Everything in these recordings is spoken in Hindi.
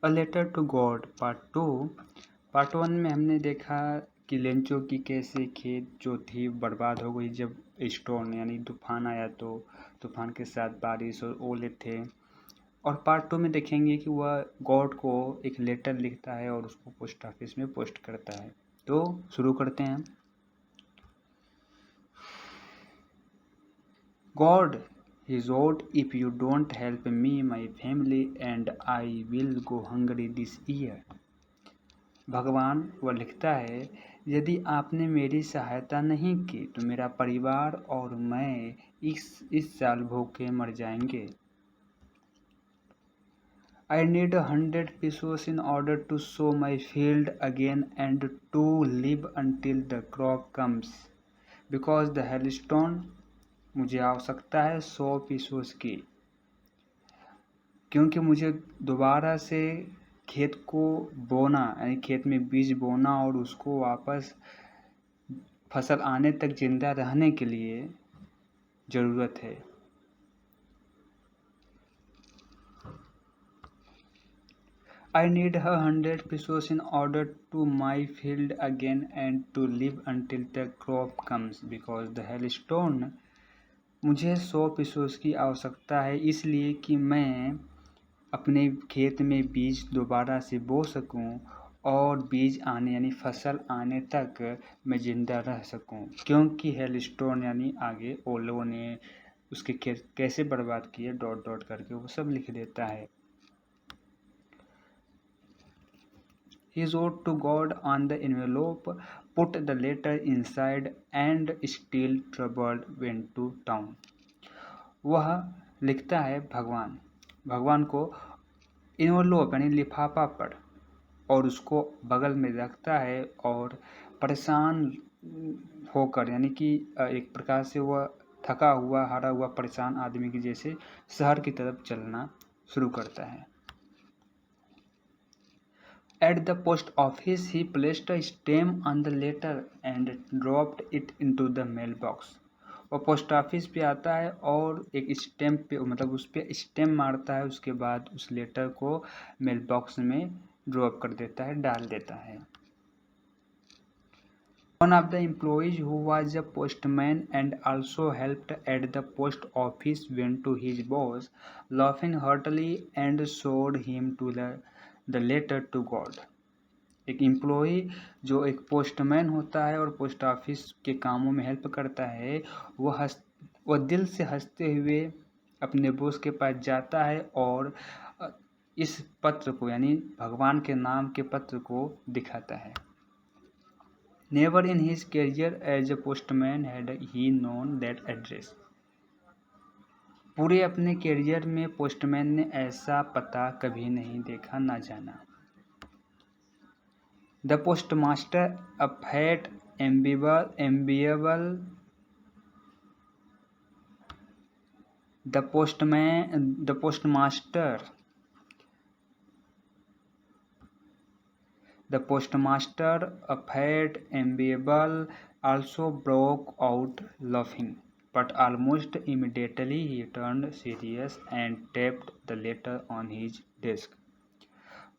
A letter to God part 1 में हमने देखा कि लेंचो की कैसे खेत जो थी बर्बाद हो गई जब स्टॉर्म यानी तूफान आया तो तूफान के साथ बारिश और ओले थे। और पार्ट 2 में देखेंगे कि वह गॉड को एक लेटर लिखता है और उसको पोस्ट ऑफिस में पोस्ट करता है। तो शुरू करते हैं। God he wrote, if you don't help me, my family and I will go hungry this year. भगवान वह लिखता है, यदि आपने मेरी सहायता नहीं की तो मेरा परिवार और मैं इस साल भूखे मर जाएंगे। I need 100 pesos in order to sow my field again and to live until the crop comes. Because the hailstone, मुझे आवश्यकता है 100 पीसोस की, क्योंकि मुझे दोबारा से खेत को बोना यानी खेत में बीज बोना और उसको वापस फसल आने तक जिंदा रहने के लिए ज़रूरत है। I need 100 pesos in order to my field again and to live until the crop comes because the hailstone, मुझे 100 पीसोस की आवश्यकता है इसलिए कि मैं अपने खेत में बीज दोबारा से बो सकूं और बीज आने यानी फसल आने तक मैं ज़िंदा रह सकूं, क्योंकि हेलस्टोन यानी आगे ओलों ने उसके खेत कैसे बर्बाद किए डॉट डॉट करके वो सब लिख देता है। He wrote to God on the envelope, put the letter inside and still trouble went to town. वह लिखता है भगवान को इन्वेलोप यानी लिफाफा पर और उसको बगल में रखता है और परेशान होकर यानी कि एक प्रकार से वह थका हुआ हारा हुआ परेशान आदमी की जैसे शहर की तरफ चलना शुरू करता है। At the post office, he placed a stamp on the letter and dropped it into the mailbox. वो पोस्ट ऑफिस पे आता है और एक स्टैम्प पे मतलब उस पर स्टैम्प मारता है, उसके बाद उस लेटर को मेल बॉक्स में ड्रॉप कर देता है, डाल देता है। One of the employees who was a postman and also helped at the post office went to his boss, laughing heartily, and showed him to the letter to God. एक एम्प्लॉई जो एक पोस्टमैन होता है और पोस्ट ऑफिस के कामों में हेल्प करता है, वह दिल से हंसते हुए अपने बॉस के पास जाता है और इस पत्र को यानी भगवान के नाम के पत्र को दिखाता है। Never in his career as a postman had he known that address. पूरे अपने कैरियर में पोस्टमैन ने ऐसा पता कभी नहीं देखा ना जाना। The postmaster, a fat, amiable, the postmaster, a fat, amiable, also broke out laughing, but almost immediately he turned serious and tapped the letter on his desk.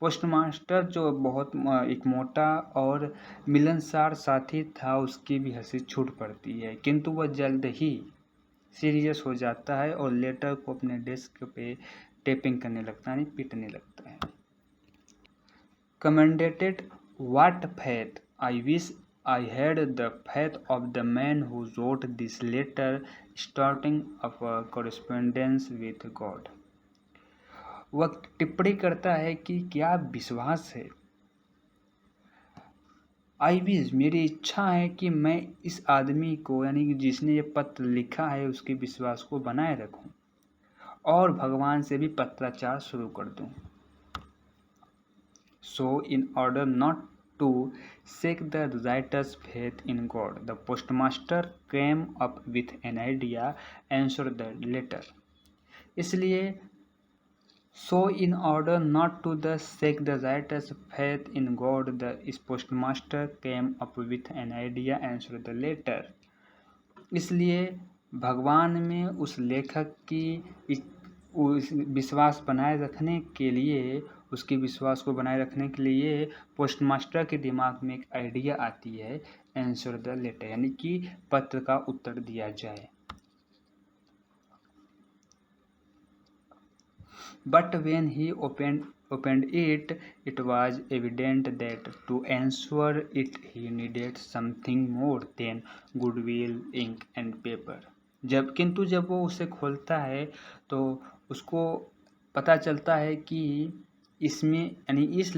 Postmaster जो बहुत एक मोटा और मिलनसार साथी था, उसकी भी हंसी छूट पड़ती है, किंतु वह जल्द ही सीरियस हो जाता है और लेटर को अपने डेस्क पे टेपिंग करने लगता है, पीटने लगता है। Commented what faith, I wish I had the faith of the man who wrote this letter starting a correspondence with God. वह टिप्पणी करता है कि क्या विश्वास है, आई विश मेरी इच्छा है कि मैं इस आदमी को यानी कि जिसने ये पत्र लिखा है उसके विश्वास को बनाए रखूं और भगवान से भी पत्राचार शुरू कर दूं। So in order not to shake the writer's faith in God, the postmaster came up with an idea, answered the letter. इसलिए So in order not to thus shake the writer's faith in God, the postmaster came up with an idea, answered the letter. इसलिए भगवान में उस लेखक की विश्वास बनाए रखने के लिए उसके विश्वास को बनाए रखने के लिए पोस्टमास्टर के दिमाग में एक आइडिया आती है, आंसर द लेटर, यानी कि पत्र का उत्तर दिया जाए। But when he opened it, it was evident that to answer it he needed something more than goodwill, ink and paper. किंतु जब वो उसे खोलता है तो उसको पता चलता है कि इसमें यानी इस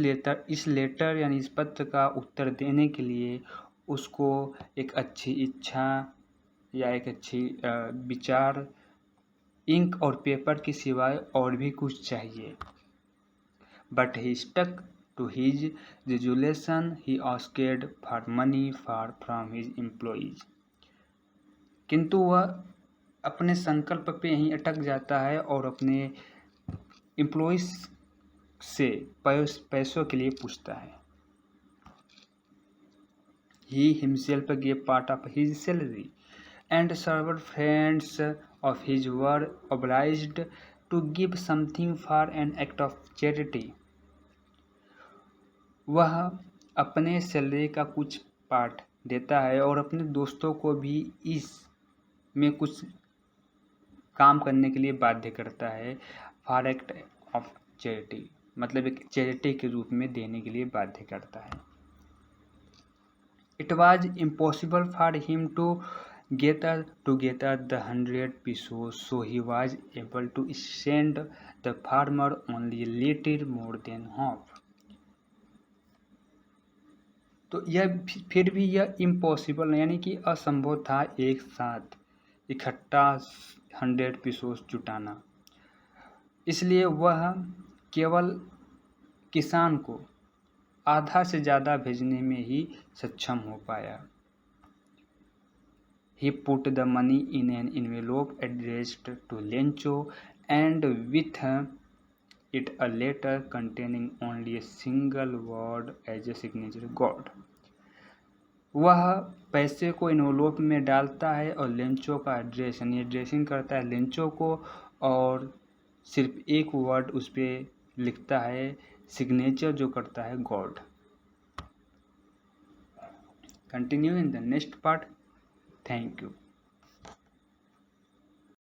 लेटर यानी इस पत्र का उत्तर देने के लिए उसको एक अच्छी इच्छा या एक अच्छी विचार, इंक और पेपर के सिवाय और भी कुछ चाहिए। But he stuck to his resolution, he asked for money from his employees. किंतु वह अपने संकल्प पे ही अटक जाता है और अपने एम्प्लॉइज से पैसों के लिए पूछता है। He himself gave part of his salary, and servant friends of his were obliged to give something for an act of charity. वह अपने सैलरी का कुछ पार्ट देता है और अपने दोस्तों को भी इस में कुछ काम करने के लिए बाध्य करता है, फॉर एक्ट ऑफ चैरिटी, मतलब एक चैरिटी के रूप में देने के लिए बाध्य करता है। It was impossible for him to gather together the 100 pesos, so he was able to send the farmer only a little more than half. तो यह फिर भी यह इम्पॉसिबल यानी कि असंभव था एक साथ इकट्ठा 100 pesos जुटाना, इसलिए वह केवल किसान को आधा से ज़्यादा भेजने में ही सक्षम हो पाया। He put the money in an envelope addressed to Lencho and with it a letter containing only a single word as a signature God. वह पैसे को एनवेलोप में डालता है और लेंचो का एड्रेस यानी एड्रेसिंग करता है लेंचो को, और सिर्फ एक वर्ड उस पर लिखता है, सिग्नेचर जो करता है God. Continue in the next part. Thank you.